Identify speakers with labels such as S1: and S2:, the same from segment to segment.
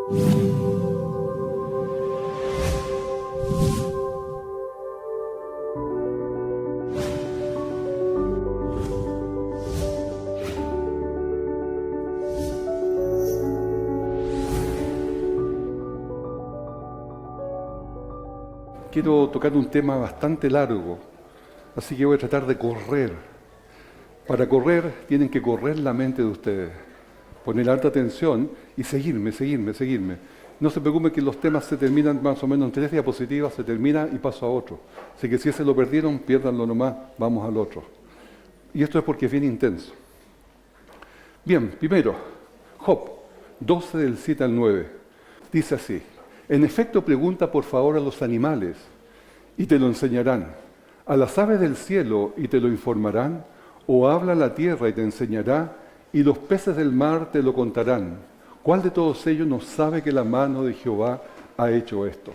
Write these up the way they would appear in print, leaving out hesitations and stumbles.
S1: Quiero tocar un tema bastante largo, así que voy a tratar de correr. Para correr, tienen que correr la mente de ustedes, poner alta atención y seguirme. No se preocupen que los temas se terminan más o menos en 3 diapositivas, se termina y paso a otro. Así que si ese lo perdieron, piérdanlo nomás, vamos al otro. Y esto es porque es bien intenso. Bien, primero, Job 12 del 7 al 9, dice así: en efecto, pregunta por favor a los animales, y te lo enseñarán, a las aves del cielo, y te lo informarán, o habla la tierra y te enseñará, y los peces del mar te lo contarán. ¿Cuál de todos ellos no sabe que la mano de Jehová ha hecho esto?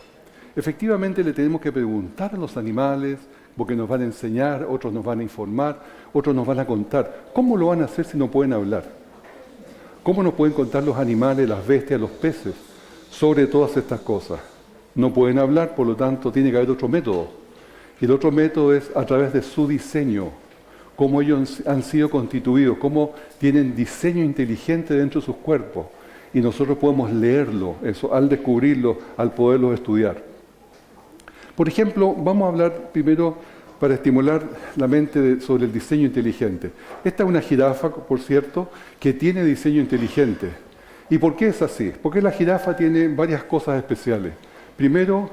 S1: Efectivamente le tenemos que preguntar a los animales, porque nos van a enseñar, otros nos van a informar, otros nos van a contar. ¿Cómo lo van a hacer si no pueden hablar? ¿Cómo nos pueden contar los animales, las bestias, los peces sobre todas estas cosas? No pueden hablar, por lo tanto tiene que haber otro método. Y el otro método es a través de su diseño, cómo ellos han sido constituidos, cómo tienen diseño inteligente dentro de sus cuerpos. Y nosotros podemos leerlo, eso, al descubrirlo, al poderlo estudiar. Por ejemplo, vamos a hablar primero para estimular la mente sobre el diseño inteligente. Esta es una jirafa, por cierto, que tiene diseño inteligente. ¿Y por qué es así? Porque la jirafa tiene varias cosas especiales. Primero,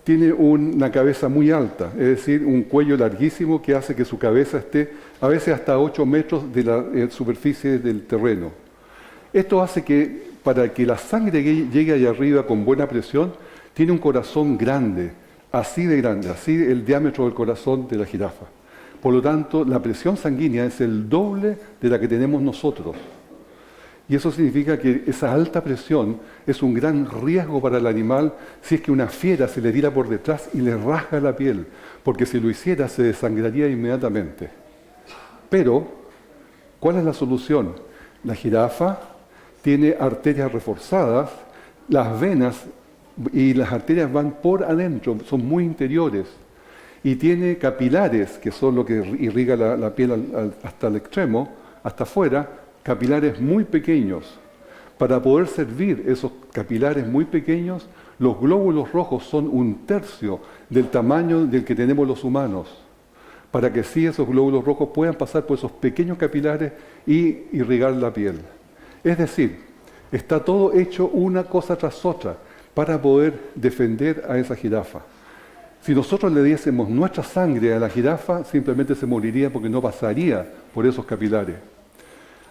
S1: tiene una cabeza muy alta, es decir, un cuello larguísimo que hace que su cabeza esté a veces hasta 8 metros de la superficie del terreno. Esto hace que, para que la sangre llegue allá arriba con buena presión, tiene un corazón grande, así el diámetro del corazón de la jirafa. Por lo tanto, la presión sanguínea es el doble de la que tenemos nosotros. Y eso significa que esa alta presión es un gran riesgo para el animal si es que una fiera se le tira por detrás y le rasga la piel, porque si lo hiciera se desangraría inmediatamente. Pero, ¿cuál es la solución? La jirafa tiene arterias reforzadas, las venas y las arterias van por adentro, son muy interiores, y tiene capilares, que son lo que irriga la piel hasta el extremo, hasta afuera, capilares muy pequeños. Para poder servir esos capilares muy pequeños, los glóbulos rojos son 1/3 del tamaño del que tenemos los humanos, para que así esos glóbulos rojos puedan pasar por esos pequeños capilares y irrigar la piel. Es decir, está todo hecho una cosa tras otra para poder defender a esa jirafa. Si nosotros le diésemos nuestra sangre a la jirafa, simplemente se moriría porque no pasaría por esos capilares.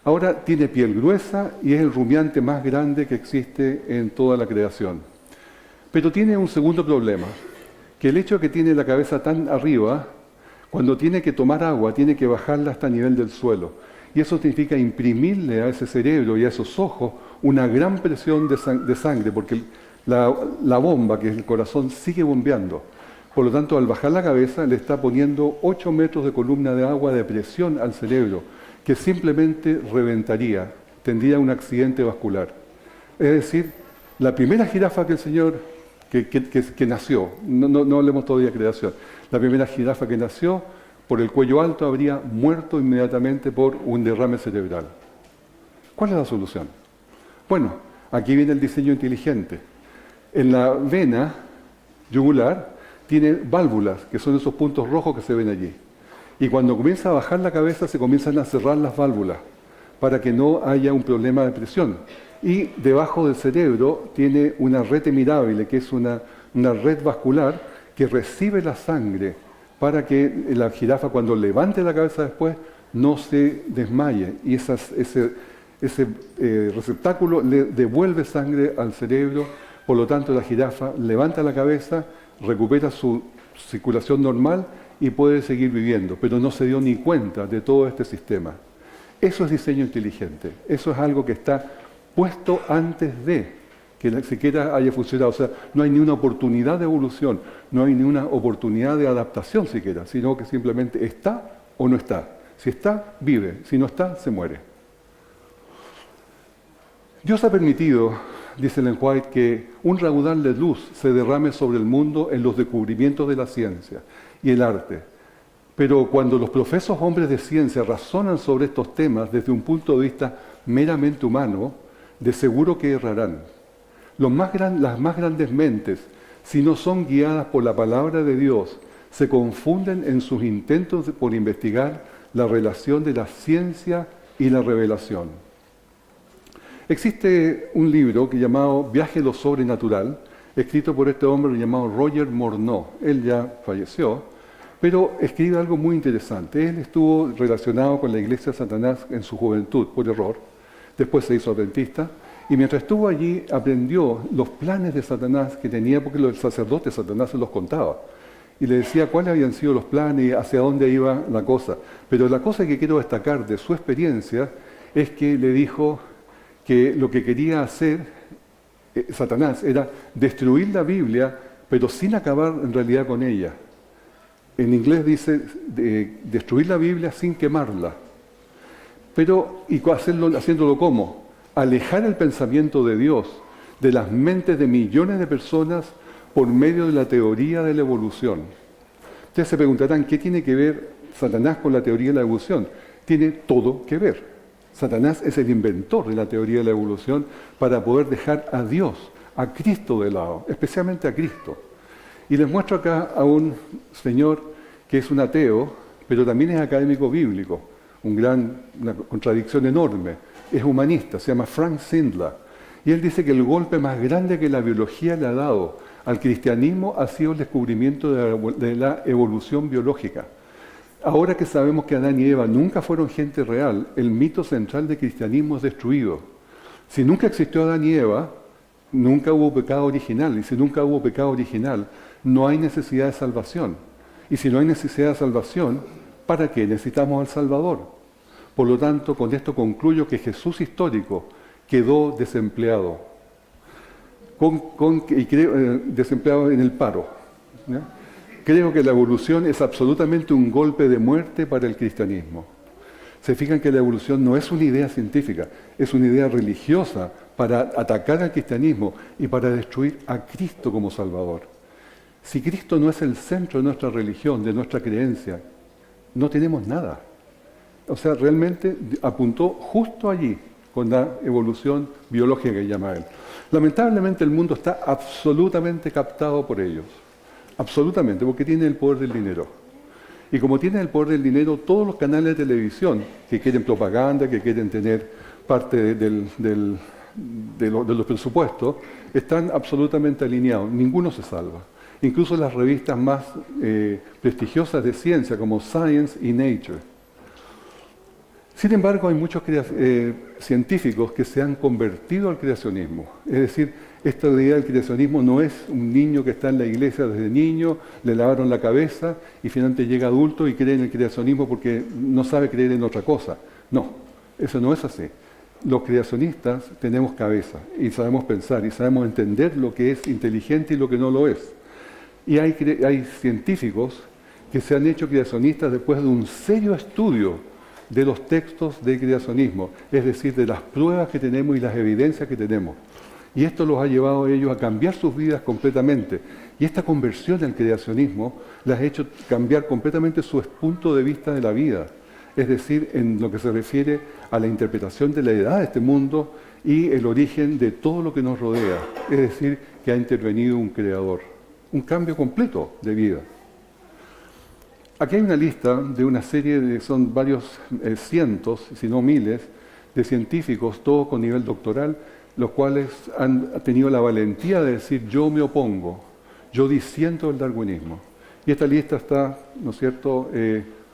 S1: Ahora tiene piel gruesa y es el rumiante más grande que existe en toda la creación. Pero tiene un segundo problema, que el hecho de que tiene la cabeza tan arriba, cuando tiene que tomar agua, tiene que bajarla hasta el nivel del suelo. Y eso significa imprimirle a ese cerebro y a esos ojos una gran presión de sangre, porque la bomba, que es el corazón, sigue bombeando. Por lo tanto, al bajar la cabeza, le está poniendo 8 metros de columna de agua de presión al cerebro, que simplemente reventaría, tendría un accidente vascular. Es decir, la primera jirafa que el Señor, que nació, no hablemos todavía de creación, la primera jirafa que nació, por el cuello alto, habría muerto inmediatamente por un derrame cerebral. ¿Cuál es la solución? Bueno, aquí viene el diseño inteligente. En la vena yugular tiene válvulas, que son esos puntos rojos que se ven allí. Y cuando comienza a bajar la cabeza se comienzan a cerrar las válvulas para que no haya un problema de presión. Y debajo del cerebro tiene una red mirabile, que es una red vascular que recibe la sangre para que la jirafa, cuando levante la cabeza después, no se desmaye. Y ese receptáculo le devuelve sangre al cerebro. Por lo tanto, la jirafa levanta la cabeza, recupera su circulación normal y puede seguir viviendo, pero no se dio ni cuenta de todo este sistema. Eso es diseño inteligente, eso es algo que está puesto antes de que siquiera haya funcionado. O sea, no hay ni una oportunidad de evolución, no hay ni una oportunidad de adaptación siquiera, sino que simplemente está o no está. Si está, vive, si no está, se muere. Dios ha permitido dice Ellen White, que un raudal de luz se derrame sobre el mundo en los descubrimientos de la ciencia y el arte. Pero cuando los profesos hombres de ciencia razonan sobre estos temas desde un punto de vista meramente humano, de seguro que errarán. Las más grandes mentes, si no son guiadas por la palabra de Dios, se confunden en sus intentos por investigar la relación de la ciencia y la revelación. Existe un libro llamado Viaje a lo Sobrenatural, escrito por este hombre llamado Roger Morneau. Él ya falleció, pero escribe algo muy interesante. Él estuvo relacionado con la iglesia de Satanás en su juventud, por error. Después se hizo adventista. Y mientras estuvo allí, aprendió los planes de Satanás que tenía, porque los sacerdotes Satanás se los contaba. Y le decía cuáles habían sido los planes y hacia dónde iba la cosa. Pero la cosa que quiero destacar de su experiencia es que le dijo que lo que quería hacer Satanás era destruir la Biblia, pero sin acabar en realidad con ella. En inglés dice destruir la Biblia sin quemarla. Pero, ¿y haciéndolo cómo? Alejar el pensamiento de Dios de las mentes de millones de personas por medio de la teoría de la evolución. Ustedes se preguntarán, ¿qué tiene que ver Satanás con la teoría de la evolución? Tiene todo que ver. Satanás es el inventor de la teoría de la evolución para poder dejar a Dios, a Cristo de lado, especialmente a Cristo. Y les muestro acá a un señor que es un ateo, pero también es académico bíblico, una contradicción enorme. Es humanista, se llama Frank Sindler. Y él dice que el golpe más grande que la biología le ha dado al cristianismo ha sido el descubrimiento de la evolución biológica. Ahora que sabemos que Adán y Eva nunca fueron gente real, el mito central del cristianismo es destruido. Si nunca existió Adán y Eva, nunca hubo pecado original. Y si nunca hubo pecado original, no hay necesidad de salvación. Y si no hay necesidad de salvación, ¿para qué necesitamos al Salvador? Por lo tanto, con esto concluyo que Jesús histórico quedó desempleado. Desempleado en el paro. ¿Ya? Creo que la evolución es absolutamente un golpe de muerte para el cristianismo. Se fijan que la evolución no es una idea científica, es una idea religiosa para atacar al cristianismo y para destruir a Cristo como Salvador. Si Cristo no es el centro de nuestra religión, de nuestra creencia, no tenemos nada. O sea, realmente apuntó justo allí con la evolución biológica que llama él. Lamentablemente el mundo está absolutamente captado por ellos. Absolutamente, porque tiene el poder del dinero. Y como tiene el poder del dinero, todos los canales de televisión que quieren propaganda, que quieren tener parte de los presupuestos, están absolutamente alineados. Ninguno se salva. Incluso las revistas más prestigiosas de ciencia, como Science y Nature. Sin embargo, hay muchos científicos que se han convertido al creacionismo. Es decir, esta idea del creacionismo no es un niño que está en la iglesia desde niño, le lavaron la cabeza y finalmente llega adulto y cree en el creacionismo porque no sabe creer en otra cosa. No, eso no es así. Los creacionistas tenemos cabeza y sabemos pensar y sabemos entender lo que es inteligente y lo que no lo es. Y hay científicos que se han hecho creacionistas después de un serio estudio de los textos del creacionismo, es decir, de las pruebas que tenemos y las evidencias que tenemos. Y esto los ha llevado a ellos a cambiar sus vidas completamente. Y esta conversión al creacionismo les ha hecho cambiar completamente su punto de vista de la vida. Es decir, en lo que se refiere a la interpretación de la edad de este mundo y el origen de todo lo que nos rodea. Es decir, que ha intervenido un creador. Un cambio completo de vida. Aquí hay una lista de una serie son varios cientos, si no miles, de científicos, todos con nivel doctoral, los cuales han tenido la valentía de decir yo me opongo, yo disiento del darwinismo. Y esta lista está, ¿no es cierto?,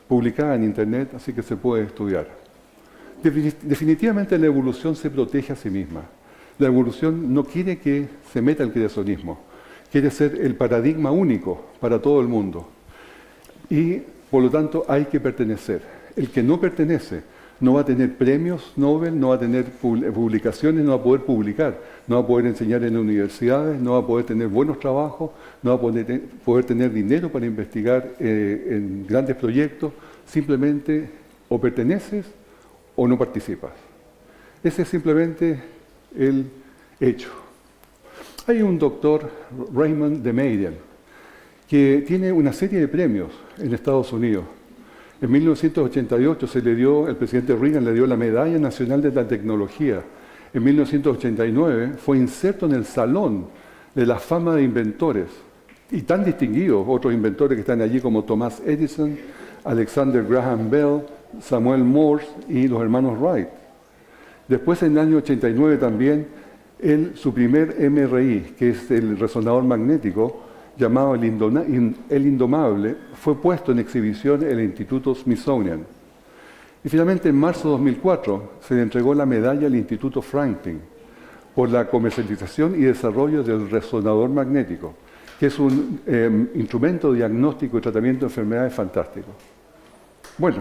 S1: publicada en internet, así que se puede estudiar. Definitivamente la evolución se protege a sí misma. La evolución no quiere que se meta el creacionismo, quiere ser el paradigma único para todo el mundo. Y, por lo tanto, hay que pertenecer. El que no pertenece no va a tener premios Nobel, no va a tener publicaciones, no va a poder publicar, no va a poder enseñar en universidades, no va a poder tener buenos trabajos, no va a poder tener dinero para investigar en grandes proyectos. Simplemente o perteneces o no participas. Ese es simplemente el hecho. Hay un doctor, Raymond Damadian, que tiene una serie de premios en Estados Unidos. En 1988 el presidente Reagan le dio la Medalla Nacional de la Tecnología. En 1989 fue inserto en el Salón de la Fama de Inventores. Y tan distinguidos otros inventores que están allí como Thomas Edison, Alexander Graham Bell, Samuel Morse y los hermanos Wright. Después, en el año 89 también, su primer MRI, que es el resonador magnético, llamado el Indomable, fue puesto en exhibición en el Instituto Smithsonian. Y finalmente, en marzo de 2004, se le entregó la medalla al Instituto Franklin por la comercialización y desarrollo del resonador magnético, que es un instrumento de diagnóstico y tratamiento de enfermedades fantástico. Bueno,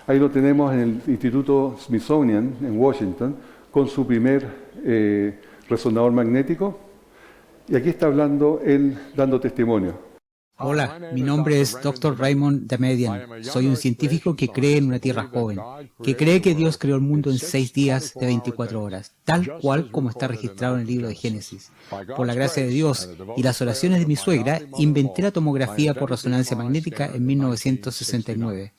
S1: ahí lo tenemos en el Instituto Smithsonian, en Washington, con su primer resonador magnético. Y aquí está hablando él, dando testimonio.
S2: Hola, mi nombre es Dr. Raymond Damadian. Soy un científico que cree en una tierra joven, que cree que Dios creó el mundo en 6 días de 24 horas, tal cual como está registrado en el libro de Génesis. Por la gracia de Dios y las oraciones de mi suegra, inventé la tomografía por resonancia magnética en 1969.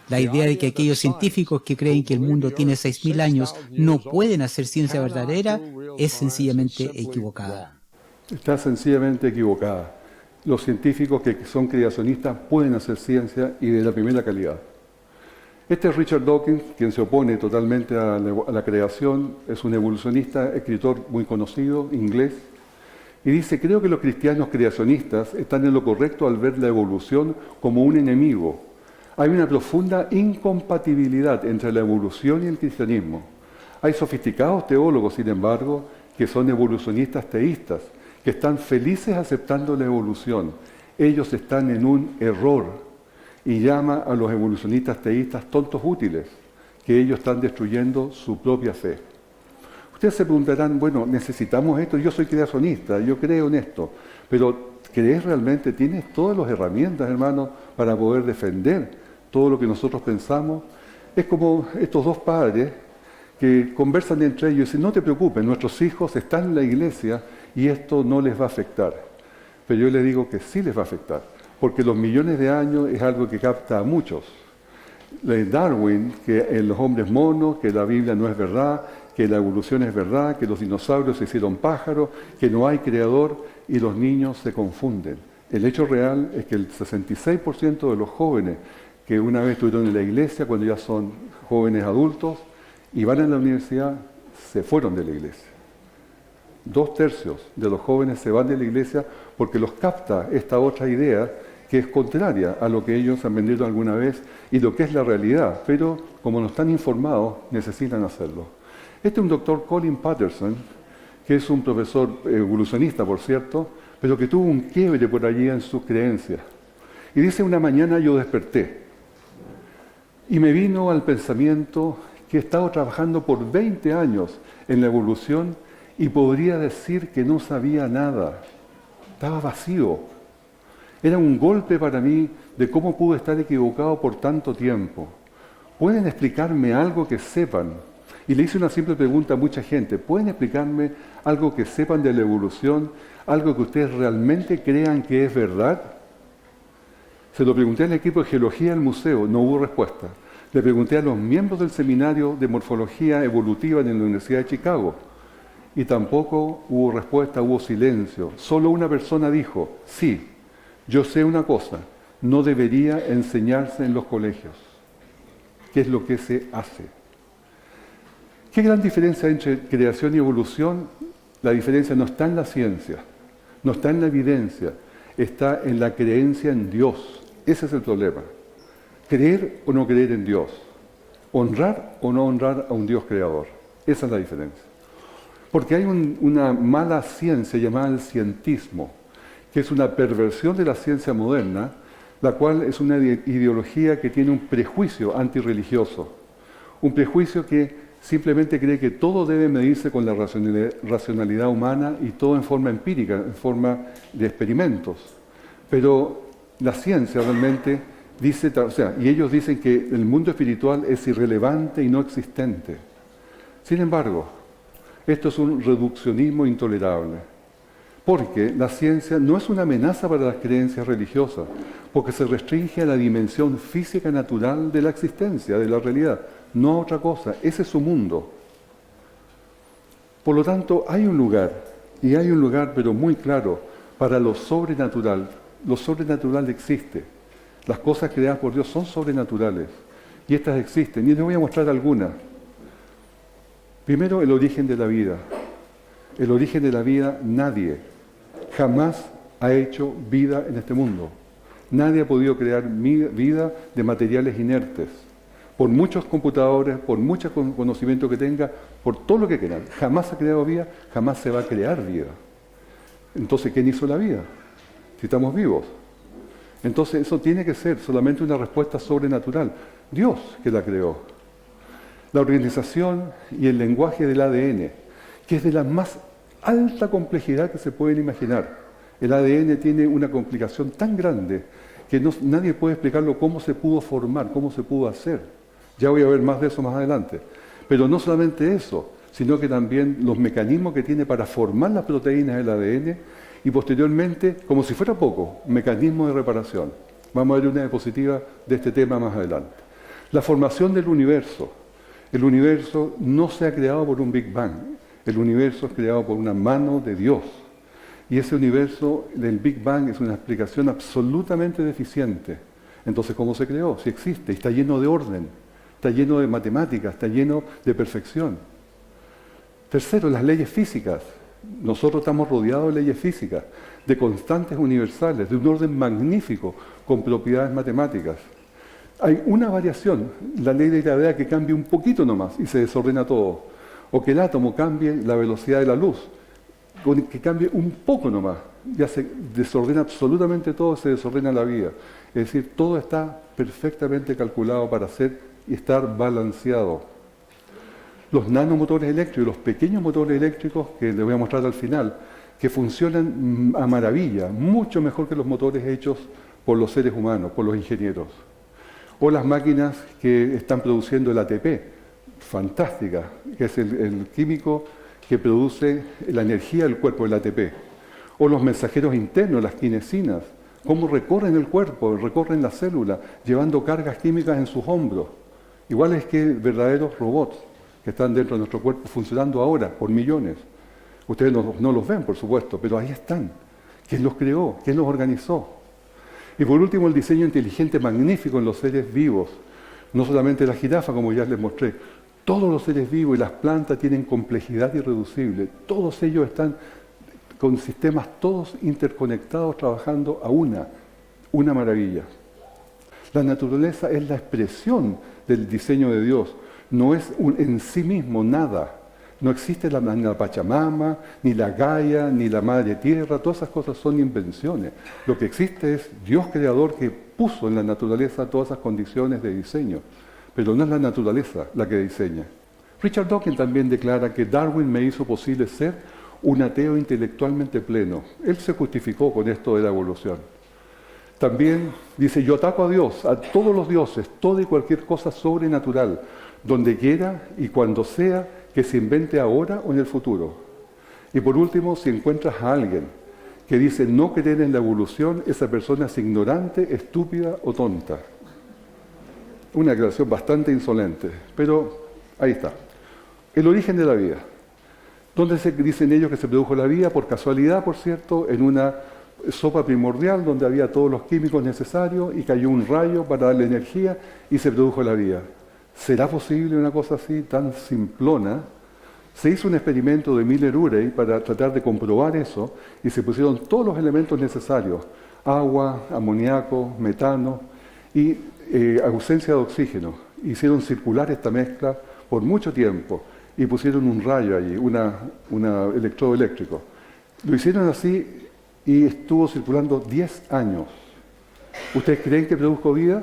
S2: La idea de que aquellos científicos que creen que el mundo tiene 6.000 años no pueden hacer ciencia verdadera es sencillamente equivocada.
S1: Está sencillamente equivocada. Los científicos que son creacionistas pueden hacer ciencia y de la primera calidad. Este es Richard Dawkins, quien se opone totalmente a la creación, es un evolucionista, escritor muy conocido, inglés, y dice: creo que los cristianos creacionistas están en lo correcto al ver la evolución como un enemigo. Hay una profunda incompatibilidad entre la evolución y el cristianismo. Hay sofisticados teólogos, sin embargo, que son evolucionistas teístas, que están felices aceptando la evolución. Ellos están en un error y llama a los evolucionistas teístas tontos útiles, que ellos están destruyendo su propia fe. Ustedes se preguntarán, bueno, necesitamos esto, yo soy creacionista, yo creo en esto, pero ¿crees realmente? ¿Tienes todas las herramientas, hermano, para poder defender todo lo que nosotros pensamos? Es como estos dos padres que conversan entre ellos y dicen: no te preocupes, nuestros hijos están en la iglesia y esto no les va a afectar. Pero yo les digo que sí les va a afectar, porque los millones de años es algo que capta a muchos. Darwin, que en los hombres monos, que la Biblia no es verdad, que la evolución es verdad, que los dinosaurios se hicieron pájaros, que no hay creador, y los niños se confunden. El hecho real es que el 66% de los jóvenes que una vez estuvieron en la iglesia, cuando ya son jóvenes adultos y van a la universidad, se fueron de la iglesia. 2/3 de los jóvenes se van de la iglesia porque los capta esta otra idea que es contraria a lo que ellos han vendido alguna vez y lo que es la realidad, pero como no están informados, necesitan hacerlo. Este es un doctor, Colin Patterson, que es un profesor evolucionista, por cierto, pero que tuvo un quiebre por allí en sus creencias. Y dice: una mañana yo desperté y me vino al pensamiento que he estado trabajando por 20 años en la evolución y podría decir que no sabía nada. Estaba vacío. Era un golpe para mí de cómo pude estar equivocado por tanto tiempo. ¿Pueden explicarme algo que sepan? Y le hice una simple pregunta a mucha gente: ¿pueden explicarme algo que sepan de la evolución? ¿Algo que ustedes realmente crean que es verdad? Se lo pregunté al equipo de geología del museo, no hubo respuesta. Le pregunté a los miembros del seminario de morfología evolutiva en la Universidad de Chicago y tampoco hubo respuesta, hubo silencio. Solo una persona dijo: sí, yo sé una cosa, no debería enseñarse en los colegios. ¿Qué es lo que se hace? ¿Qué gran diferencia hay entre creación y evolución? La diferencia no está en la ciencia, no está en la evidencia, está en la creencia en Dios. Ese es el problema. Creer o no creer en Dios. Honrar o no honrar a un Dios creador. Esa es la diferencia. Porque hay una mala ciencia llamada el cientismo, que es una perversión de la ciencia moderna, la cual es una ideología que tiene un prejuicio antirreligioso. Un prejuicio que simplemente cree que todo debe medirse con la racionalidad humana y todo en forma empírica, en forma de experimentos. Pero la ciencia realmente dice, y ellos dicen que el mundo espiritual es irrelevante y no existente. Sin embargo, esto es un reduccionismo intolerable. Porque la ciencia no es una amenaza para las creencias religiosas, porque se restringe a la dimensión física natural de la existencia, de la realidad, no a otra cosa. Ese es su mundo. Por lo tanto, hay un lugar, y hay un lugar pero muy claro, para lo sobrenatural. Lo sobrenatural existe. Las cosas creadas por Dios son sobrenaturales, y estas existen. Y les voy a mostrar algunas. Primero, el origen de la vida. El origen de la vida, nadie jamás ha hecho vida en este mundo. Nadie ha podido crear vida de materiales inertes. Por muchos computadores, por mucho conocimiento que tenga, por todo lo que quieran. Jamás ha creado vida, jamás se va a crear vida. Entonces, ¿quién hizo la vida? Si estamos vivos. Entonces, eso tiene que ser solamente una respuesta sobrenatural. Dios que la creó. La organización y el lenguaje del ADN, que es de la más alta complejidad que se pueden imaginar. El ADN tiene una complicación tan grande que nadie puede explicarlo cómo se pudo formar, cómo se pudo hacer. Ya voy a ver más de eso más adelante. Pero no solamente eso, sino que también los mecanismos que tiene para formar las proteínas del ADN y posteriormente, como si fuera poco, mecanismos de reparación. Vamos a ver una diapositiva de este tema más adelante. La formación del universo. El universo no se ha creado por un Big Bang. El universo es creado por una mano de Dios. Y ese universo del Big Bang es una explicación absolutamente deficiente. Entonces, ¿cómo se creó? Si existe, está lleno de orden, está lleno de matemáticas, está lleno de perfección. Tercero, las leyes físicas. Nosotros estamos rodeados de leyes físicas, de constantes universales, de un orden magnífico, con propiedades matemáticas. Hay una variación, la ley de gravedad, que cambia un poquito nomás y se desordena todo. O que el átomo cambie la velocidad de la luz, que cambie un poco nomás, ya se desordena absolutamente todo, se desordena la vida. Es decir, todo está perfectamente calculado para ser y estar balanceado. Los nanomotores eléctricos, los pequeños motores eléctricos, que les voy a mostrar al final, que funcionan a maravilla, mucho mejor que los motores hechos por los seres humanos, por los ingenieros. O las máquinas que están produciendo el ATP, fantástica, que es el químico que produce la energía del cuerpo, el ATP. O los mensajeros internos, las kinesinas, cómo recorren el cuerpo, recorren la célula, llevando cargas químicas en sus hombros. Iguales que verdaderos robots que están dentro de nuestro cuerpo funcionando ahora por millones. Ustedes no los ven, por supuesto, pero ahí están. ¿Quién los creó? ¿Quién los organizó? Y por último, el diseño inteligente magnífico en los seres vivos. No solamente la jirafa, como ya les mostré. Todos los seres vivos y las plantas tienen complejidad irreducible. Todos ellos están con sistemas todos interconectados, trabajando a una maravilla. La naturaleza es la expresión del diseño de Dios. No es en sí mismo nada. No existe ni la Pachamama, ni la Gaia, ni la Madre Tierra. Todas esas cosas son invenciones. Lo que existe es Dios creador que puso en la naturaleza todas esas condiciones de diseño. Pero no es la naturaleza la que diseña. Richard Dawkins también declara que Darwin me hizo posible ser un ateo intelectualmente pleno. Él se justificó con esto de la evolución. También dice, yo ataco a Dios, a todos los dioses, toda y cualquier cosa sobrenatural, donde quiera y cuando sea, que se invente ahora o en el futuro. Y por último, si encuentras a alguien que dice no creer en la evolución, esa persona es ignorante, estúpida o tonta. Una declaración bastante insolente, pero ahí está. El origen de la vida. ¿Dónde se dicen ellos que se produjo la vida? Por casualidad, por cierto, en una sopa primordial donde había todos los químicos necesarios y cayó un rayo para darle energía y se produjo la vida. ¿Será posible una cosa así tan simplona? Se hizo un experimento de Miller-Urey para tratar de comprobar eso y se pusieron todos los elementos necesarios, agua, amoníaco, metano y ausencia de oxígeno. Hicieron circular esta mezcla por mucho tiempo y pusieron un rayo allí, un electrodo eléctrico. Lo hicieron así y estuvo circulando 10 años. ¿Ustedes creen que produjo vida?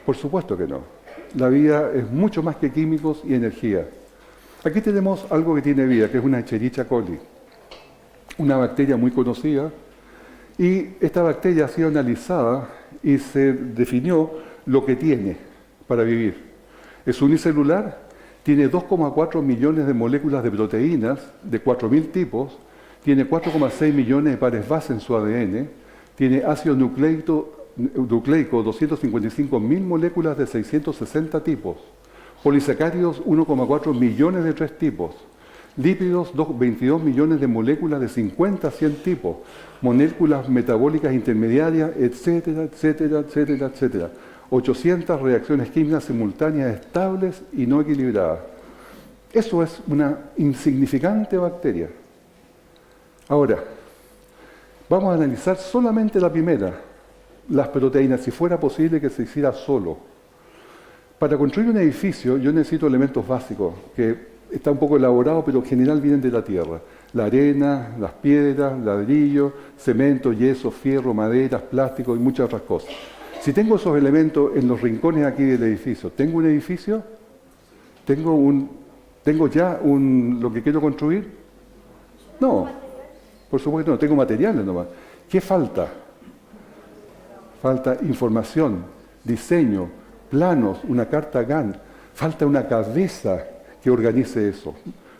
S1: Por supuesto que no. La vida es mucho más que químicos y energía. Aquí tenemos algo que tiene vida, que es una Escherichia coli, una bacteria muy conocida, y esta bacteria ha sido analizada y se definió lo que tiene para vivir. Es unicelular, tiene 2,4 millones de moléculas de proteínas de 4.000 tipos, tiene 4,6 millones de pares base en su ADN, tiene ácido nucleico 255.000 moléculas de 660 tipos, polisacáridos 1,4 millones de 3 tipos, lípidos 22 millones de moléculas de 50 a 100 tipos, moléculas metabólicas intermediarias, etcétera, etcétera, etcétera, etcétera. 800 reacciones químicas simultáneas estables y no equilibradas. Eso es una insignificante bacteria. Ahora, vamos a analizar solamente la primera, las proteínas, si fuera posible que se hiciera solo. Para construir un edificio yo necesito elementos básicos, que está un poco elaborado, pero en general vienen de la tierra. La arena, las piedras, ladrillo, cemento, yeso, fierro, maderas, plástico y muchas otras cosas. Si tengo esos elementos en los rincones aquí del edificio, ¿tengo un edificio? ¿Tengo ya lo que quiero construir? No, por supuesto no, tengo materiales nomás. ¿Qué falta? Falta información, diseño, planos, una carta Gantt. Falta una cabeza que organice eso.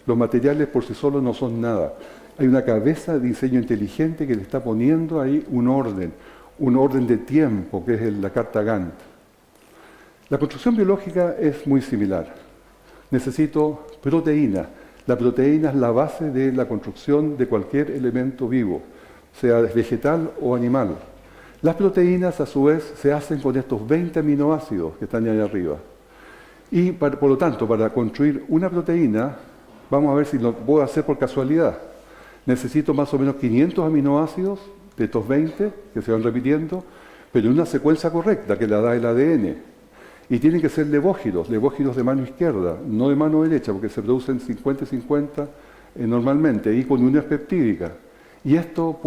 S1: Los materiales por sí solos no son nada. Hay una cabeza de diseño inteligente que le está poniendo ahí un orden de tiempo, que es la carta Gantt. La construcción biológica es muy similar. Necesito proteína. La proteína es la base de la construcción de cualquier elemento vivo, sea vegetal o animal. Las proteínas, a su vez, se hacen con estos 20 aminoácidos que están ahí arriba. Y, por lo tanto, para construir una proteína, vamos a ver si lo puedo hacer por casualidad. Necesito más o menos 500 aminoácidos de estos 20 que se van repitiendo, pero en una secuencia correcta que la da el ADN. Y tienen que ser levógidos de mano izquierda, no de mano derecha, porque se producen 50 y 50 normalmente, y con unión peptídica. Y esto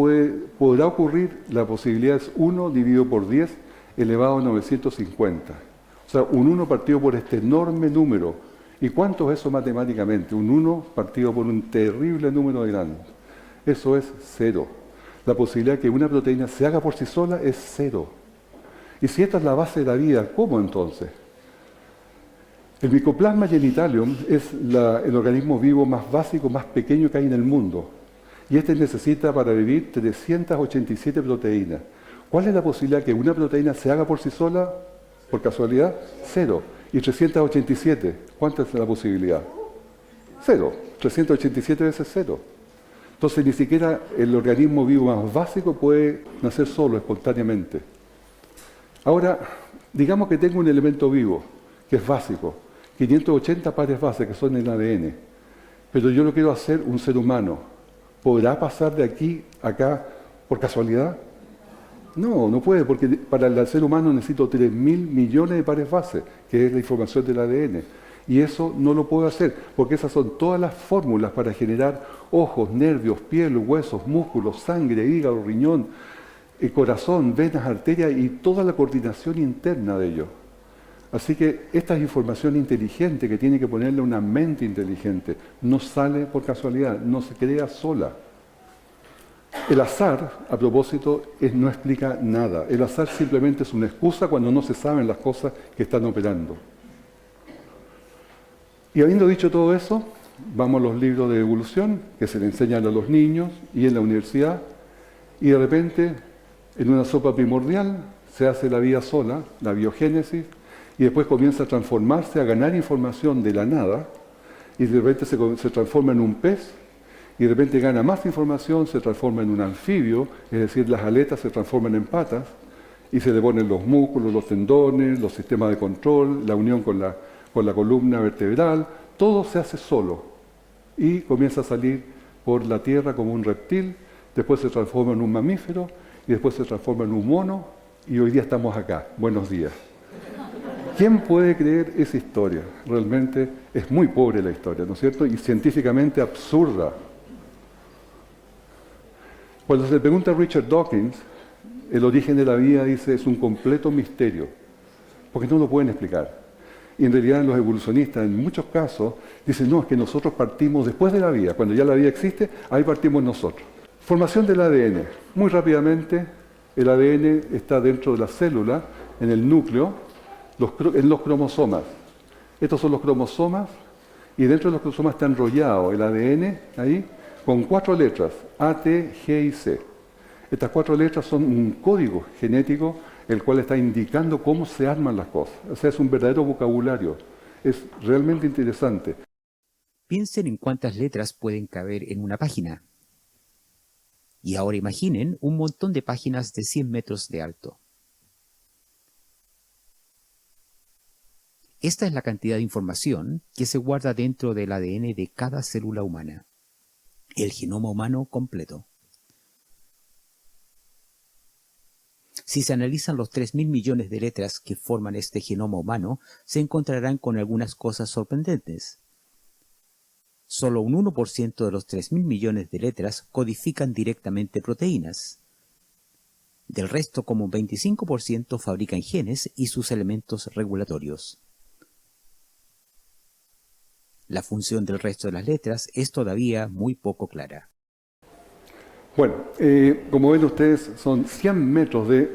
S1: podrá ocurrir, la posibilidad es 1 dividido por 10 elevado a 950. O sea, un 1 partido por este enorme número. ¿Y cuánto es eso matemáticamente? Un 1 partido por un terrible número de grande. Eso es 0. La posibilidad de que una proteína se haga por sí sola es 0. Y si esta es la base de la vida, ¿cómo entonces? El Mycoplasma genitalium es el organismo vivo más básico, más pequeño que hay en el mundo. Y este necesita para vivir 387 proteínas. ¿Cuál es la posibilidad que una proteína se haga por sí sola? Por casualidad, 0. Y 387, ¿cuánta es la posibilidad? 0. 387 veces 0. Entonces ni siquiera el organismo vivo más básico puede nacer solo, espontáneamente. Ahora, digamos que tengo un elemento vivo, que es básico, 580 pares base que son el ADN, pero yo lo quiero hacer un ser humano. ¿Podrá pasar de aquí a acá por casualidad? No, no puede, porque para el ser humano necesito 3.000 millones de pares base, que es la información del ADN. Y eso no lo puedo hacer, porque esas son todas las fórmulas para generar ojos, nervios, piel, huesos, músculos, sangre, hígado, riñón, corazón, venas, arterias y toda la coordinación interna de ello. Así que esta es información inteligente que tiene que ponerle una mente inteligente. No sale por casualidad, no se crea sola. El azar, a propósito, no explica nada. El azar simplemente es una excusa cuando no se saben las cosas que están operando. Y habiendo dicho todo eso, vamos a los libros de evolución que se le enseñan a los niños y en la universidad, y de repente, en una sopa primordial, se hace la vida sola, la biogénesis, y después comienza a transformarse, a ganar información de la nada, y de repente se transforma en un pez, y de repente gana más información, se transforma en un anfibio, es decir, las aletas se transforman en patas, y se le ponen los músculos, los tendones, los sistemas de control, la unión con la columna vertebral, todo se hace solo, y comienza a salir por la tierra como un reptil, después se transforma en un mamífero, y después se transforma en un mono, y hoy día estamos acá. Buenos días. ¿Quién puede creer esa historia? Realmente es muy pobre la historia, ¿no es cierto? Y científicamente absurda. Cuando se le pregunta a Richard Dawkins, el origen de la vida, dice, es un completo misterio, porque no lo pueden explicar. Y en realidad los evolucionistas, en muchos casos, dicen, no, es que nosotros partimos después de la vida, cuando ya la vida existe, ahí partimos nosotros. Formación del ADN. Muy rápidamente, el ADN está dentro de la célula, en el núcleo, en los cromosomas. Estos son los cromosomas, y dentro de los cromosomas está enrollado el ADN ahí, con 4 letras, A, T, G y C. Estas 4 letras son un código genético el cual está indicando cómo se arman las cosas. O sea, es un verdadero vocabulario. Es realmente interesante.
S2: Piensen en cuántas letras pueden caber en una página. Y ahora imaginen un montón de páginas de 100 metros de alto. Esta es la cantidad de información que se guarda dentro del ADN de cada célula humana. El genoma humano completo. Si se analizan los 3.000 millones de letras que forman este genoma humano, se encontrarán con algunas cosas sorprendentes. Solo un 1% de los 3.000 millones de letras codifican directamente proteínas. Del resto, como un 25% fabrican genes y sus elementos regulatorios. La función del resto de las letras es todavía muy poco clara.
S1: Bueno, como ven ustedes, son 100 metros de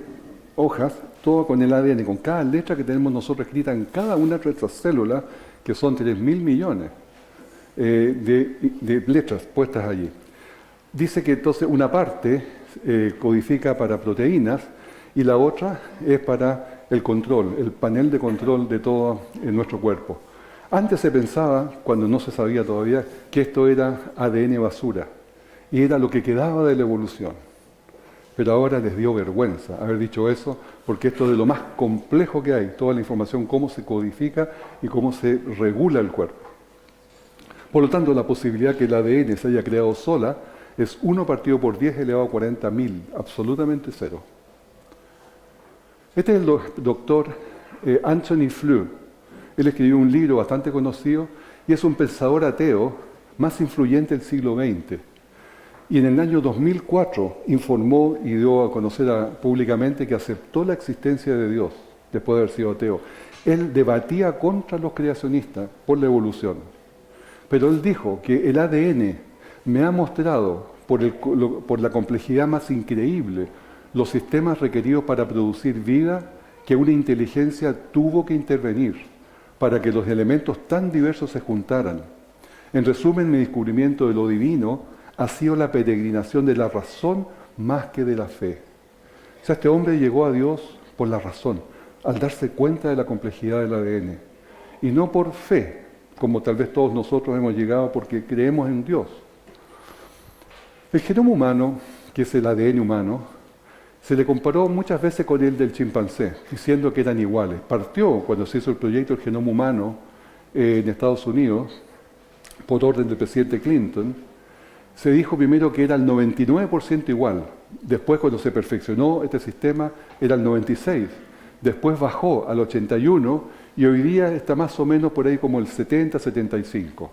S1: hojas, todo con el ADN, con cada letra que tenemos nosotros escrita en cada una de nuestras células, que son 3.000 millones de letras puestas allí. Dice que entonces una parte codifica para proteínas y la otra es para el control, el panel de control de todo en nuestro cuerpo. Antes se pensaba, cuando no se sabía todavía, que esto era ADN basura. Y era lo que quedaba de la evolución. Pero ahora les dio vergüenza haber dicho eso, porque esto es de lo más complejo que hay, toda la información, cómo se codifica y cómo se regula el cuerpo. Por lo tanto, la posibilidad que el ADN se haya creado sola es 1 partido por 10 elevado a 40.000, absolutamente cero. Este es el doctor Anthony Flew. Él escribió un libro bastante conocido y es un pensador ateo más influyente del siglo XX. Y en el año 2004 informó y dio a conocer públicamente que aceptó la existencia de Dios después de haber sido ateo. Él debatía contra los creacionistas por la evolución. Pero él dijo que el ADN me ha mostrado, por la complejidad más increíble, los sistemas requeridos para producir vida, que una inteligencia tuvo que intervenir para que los elementos tan diversos se juntaran. En resumen, mi descubrimiento de lo divino ha sido la peregrinación de la razón más que de la fe. O sea, este hombre llegó a Dios por la razón, al darse cuenta de la complejidad del ADN. Y no por fe, como tal vez todos nosotros hemos llegado porque creemos en Dios. El genoma humano, que es el ADN humano, se le comparó muchas veces con el del chimpancé, diciendo que eran iguales. Partió cuando se hizo el proyecto del genoma humano en Estados Unidos, por orden del presidente Clinton. Se dijo primero que era el 99% igual. Después, cuando se perfeccionó este sistema, era el 96%. Después bajó al 81% y hoy día está más o menos por ahí como el 70-75%.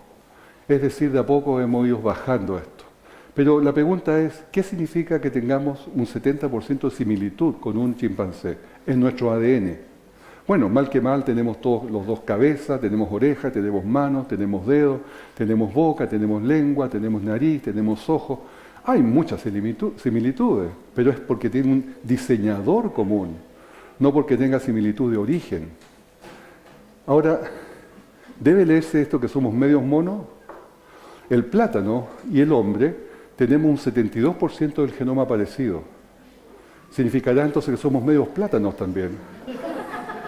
S1: Es decir, de a poco hemos ido bajando esto. Pero la pregunta es, ¿qué significa que tengamos un 70% de similitud con un chimpancé en nuestro ADN? Bueno, mal que mal tenemos todos los dos cabezas, tenemos orejas, tenemos manos, tenemos dedos, tenemos boca, tenemos lengua, tenemos nariz, tenemos ojos. Hay muchas similitudes, pero es porque tiene un diseñador común, no porque tenga similitud de origen. Ahora, ¿debe leerse esto que somos medios monos? El plátano y el hombre tenemos un 72% del genoma parecido. ¿Significará entonces que somos medios plátanos también?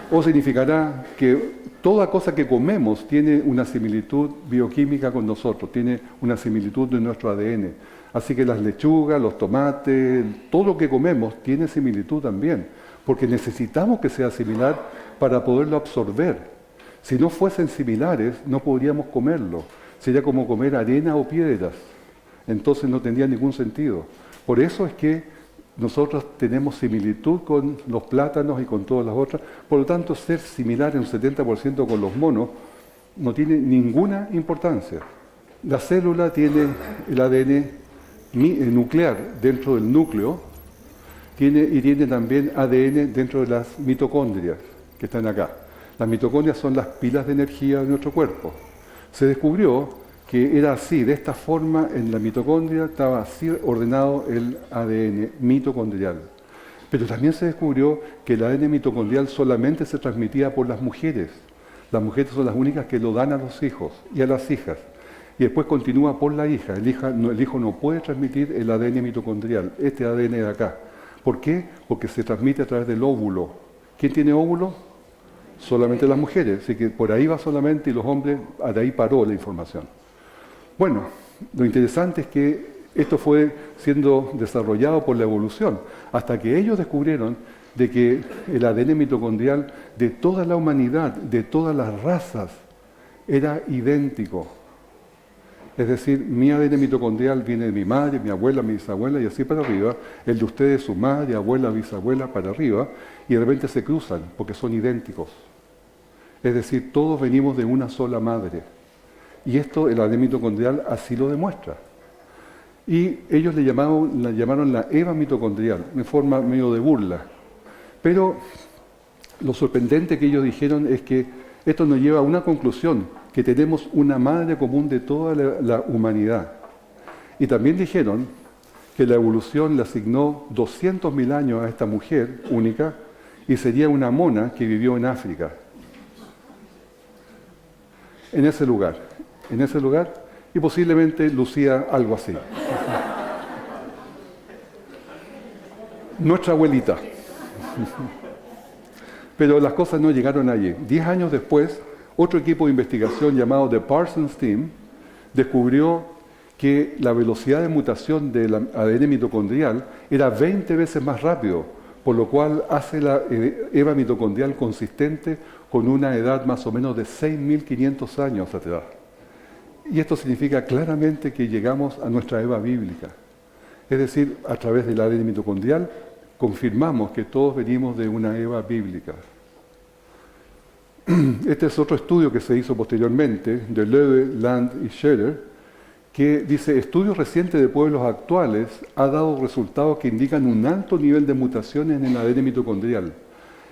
S1: ¿O significará que toda cosa que comemos tiene una similitud bioquímica con nosotros, tiene una similitud de nuestro ADN? Así que las lechugas, los tomates, todo lo que comemos tiene similitud también, porque necesitamos que sea similar para poderlo absorber. Si no fuesen similares, no podríamos comerlo. Sería como comer arena o piedras. Entonces no tendría ningún sentido. Por eso es que nosotros tenemos similitud con los plátanos y con todas las otras. Por lo tanto, ser similar en un 70% con los monos no tiene ninguna importancia. La célula tiene el ADN nuclear dentro del núcleo y tiene también ADN dentro de las mitocondrias que están acá. Las mitocondrias son las pilas de energía de nuestro cuerpo. Se descubrió que era así, de esta forma en la mitocondria estaba así ordenado el ADN mitocondrial. Pero también se descubrió que el ADN mitocondrial solamente se transmitía por las mujeres. Las mujeres son las únicas que lo dan a los hijos y a las hijas. y después continúa por la hija. El hijo no puede transmitir el ADN mitocondrial, este ADN de acá. ¿Por qué? Porque se transmite a través del óvulo. ¿Quién tiene óvulo? Solamente las mujeres, así que por ahí va solamente y los hombres, de ahí paró la información. Bueno, lo interesante es que esto fue siendo desarrollado por la evolución, hasta que ellos descubrieron de que el ADN mitocondrial de toda la humanidad, de todas las razas, era idéntico. Es decir, mi ADN mitocondrial viene de mi madre, mi abuela, mi bisabuela y así para arriba, el de ustedes, su madre, abuela, bisabuela, para arriba, y de repente se cruzan porque son idénticos. Es decir, todos venimos de una sola madre. Y esto, el ADN mitocondrial, así lo demuestra. Y ellos la llamaron la EVA mitocondrial, en forma medio de burla. Pero lo sorprendente que ellos dijeron es que esto nos lleva a una conclusión, que tenemos una madre común de toda la humanidad. Y también dijeron que la evolución le asignó 200.000 años a esta mujer única y sería una mona que vivió en África. En ese lugar, y posiblemente lucía algo así. Nuestra abuelita. Pero las cosas no llegaron allí. 10 años después, otro equipo de investigación llamado The Parsons Team descubrió que la velocidad de mutación del ADN mitocondrial era 20 veces más rápido, por lo cual hace la EVA mitocondrial consistente con una edad más o menos de 6.500 años atrás. Y esto significa claramente que llegamos a nuestra EVA bíblica. Es decir, a través del ADN mitocondrial confirmamos que todos venimos de una EVA bíblica. Este es otro estudio que se hizo posteriormente, de Loewe, Land y Scherer, que dice, estudios recientes de pueblos actuales ha dado resultados que indican un alto nivel de mutaciones en el ADN mitocondrial.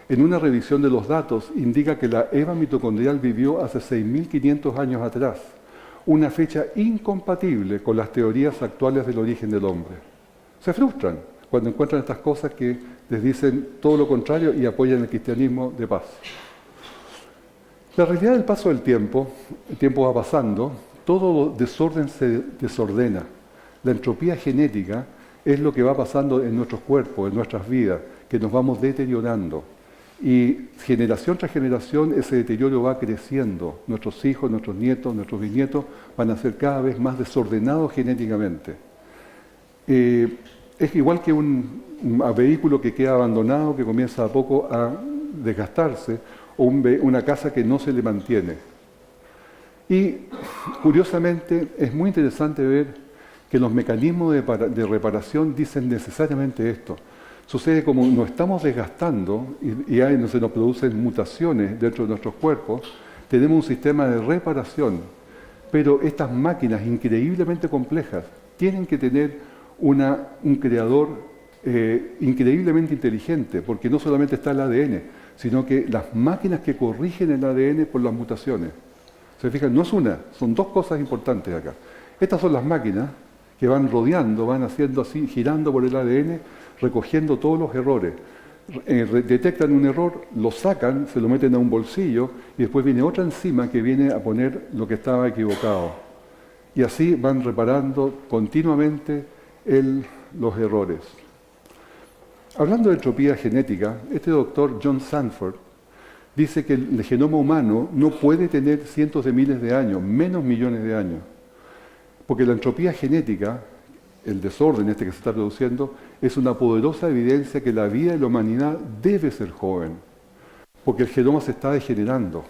S1: En una revisión de los datos indica que la EVA mitocondrial vivió hace 6.500 años atrás, una fecha incompatible con las teorías actuales del origen del hombre. Se frustran cuando encuentran estas cosas que les dicen todo lo contrario y apoyan el cristianismo de paz. La realidad del paso del tiempo, el tiempo va pasando, todo desorden se desordena. La entropía genética es lo que va pasando en nuestros cuerpos, en nuestras vidas, que nos vamos deteriorando. Y generación tras generación ese deterioro va creciendo. Nuestros hijos, nuestros nietos, nuestros bisnietos van a ser cada vez más desordenados genéticamente. Es igual que un vehículo que queda abandonado, que comienza a poco a desgastarse, o una casa que no se le mantiene. Y curiosamente es muy interesante ver que los mecanismos de reparación dicen necesariamente esto. Sucede como nos estamos desgastando y se nos producen mutaciones dentro de nuestros cuerpos, tenemos un sistema de reparación, pero estas máquinas increíblemente complejas tienen que tener un creador increíblemente inteligente, porque no solamente está el ADN, sino que las máquinas que corrigen el ADN por las mutaciones. ¿Se fijan? No es una, son dos cosas importantes acá. Estas son las máquinas que van rodeando, van haciendo así, girando por el ADN, recogiendo todos los errores. Detectan un error, lo sacan, se lo meten a un bolsillo y después viene otra enzima que viene a poner lo que estaba equivocado. Y así van reparando continuamente los errores. Hablando de entropía genética, este doctor John Sanford dice que el genoma humano no puede tener cientos de miles de años, menos millones de años, porque la entropía genética, el desorden que se está produciendo, es una poderosa evidencia que la vida de la humanidad debe ser joven, porque el genoma se está degenerando,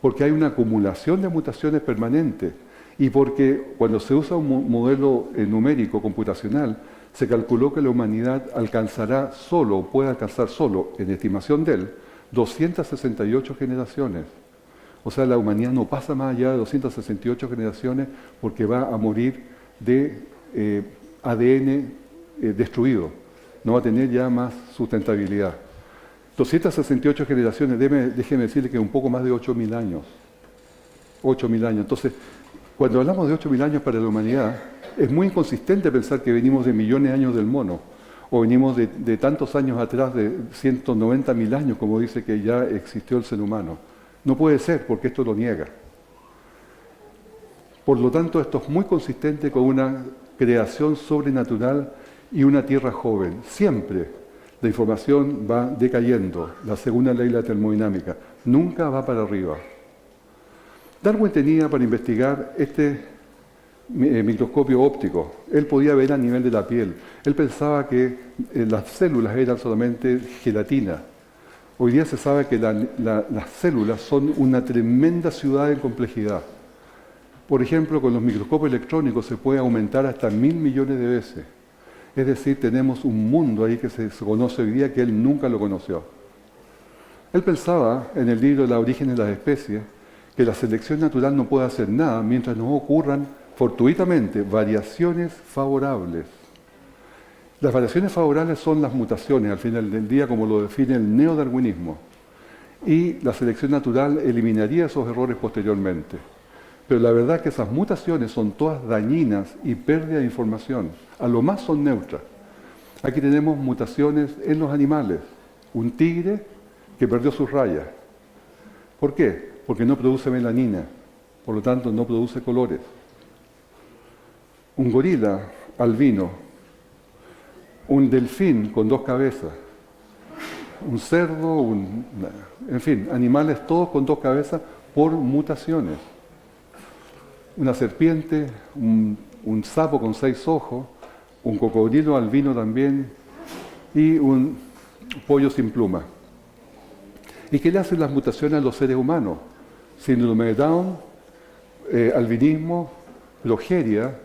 S1: porque hay una acumulación de mutaciones permanentes y porque cuando se usa un modelo numérico computacional, se calculó que la humanidad alcanzará solo, puede alcanzar solo, en estimación de él, 268 generaciones. O sea, la humanidad no pasa más allá de 268 generaciones porque va a morir de ADN destruido. No va a tener ya más sustentabilidad. 268 generaciones, déjeme decirle que un poco más de 8.000 años. 8.000 años. Entonces, cuando hablamos de 8.000 años para la humanidad, es muy inconsistente pensar que venimos de millones de años del mono, o venimos de tantos años atrás, de 190.000 años, como dice que ya existió el ser humano. No puede ser, porque esto lo niega. Por lo tanto, esto es muy consistente con una creación sobrenatural y una tierra joven. Siempre la información va decayendo, la segunda ley de la termodinámica, nunca va para arriba. Darwin tenía para investigar este microscopio óptico. Él podía ver a nivel de la piel. Él pensaba que las células eran solamente gelatina. Hoy día se sabe que las células son una tremenda ciudad en complejidad. Por ejemplo, con los microscopios electrónicos se puede aumentar hasta 1000 millones de veces. Es decir, tenemos un mundo ahí que se conoce hoy día que él nunca lo conoció. Él pensaba, en el libro La origen de las especies, que la selección natural no puede hacer nada mientras no ocurran fortuitamente variaciones favorables. Las variaciones favorables son las mutaciones, al final del día, como lo define el neodarwinismo. Y la selección natural eliminaría esos errores posteriormente. Pero la verdad es que esas mutaciones son todas dañinas y pérdida de información. A lo más son neutras. Aquí tenemos mutaciones en los animales. Un tigre que perdió sus rayas. ¿Por qué? Porque no produce melanina. Por lo tanto, no produce colores. Un gorila albino. Un delfín con 2 cabezas. Un cerdo, en fin, animales todos con 2 cabezas por mutaciones. Una serpiente, un sapo con 6 ojos, un cocodrilo albino también y un pollo sin pluma. ¿Y qué le hacen las mutaciones a los seres humanos? Síndrome de Down, albinismo, progeria,